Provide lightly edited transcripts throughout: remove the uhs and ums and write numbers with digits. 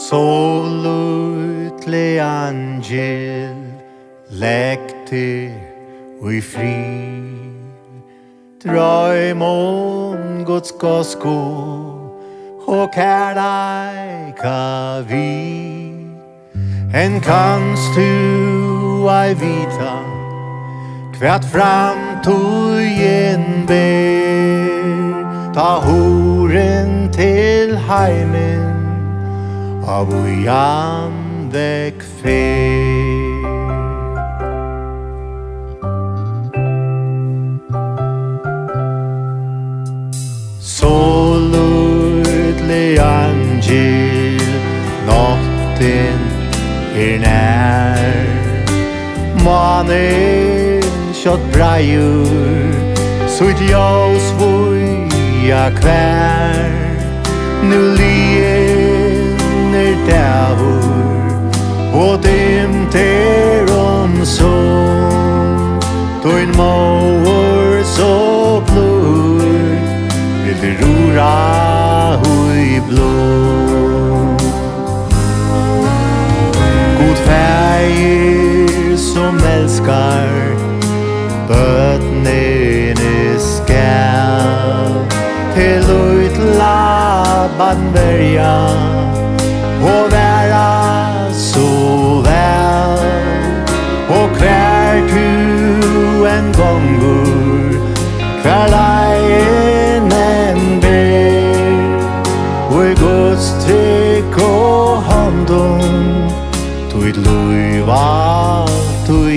Så lítli eingil, legg þig í frið. Drøm Guds góðsku og kærleika við. En kanst du ei vita hvat framtíðin ber, ta huren til heimin av jan vekk fer. Så lítli eingil, náttin nær. Månen skjótt breiur, sutt ljós vuja kvær. Nu lier davur, og dimt son. Din móur så blur, vil rura hui blod. God fægir som elskar bøtnene skal til utla bandverja og væra så vel. Og hver tu en gongur, hver leien en ber, og Guds trygg og håndom, tuit luiva tu er.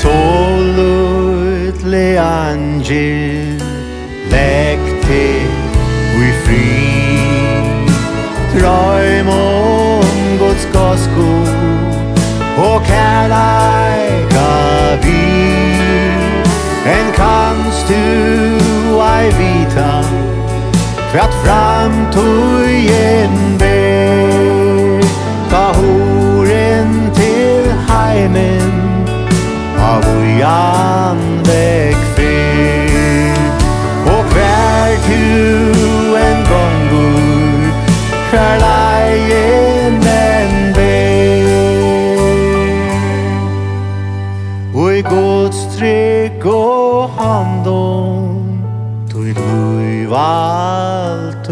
Så lítli eingil, legg þig í frið. Drøm Guds góðsku og kærleika við. En kanst du ei vita hvat framtíðin ber, ta huren til heimin av jan vekk fer. Og hver tu en gongur, hver leien en ber, og Guds trygg og handom, tuit luiva alt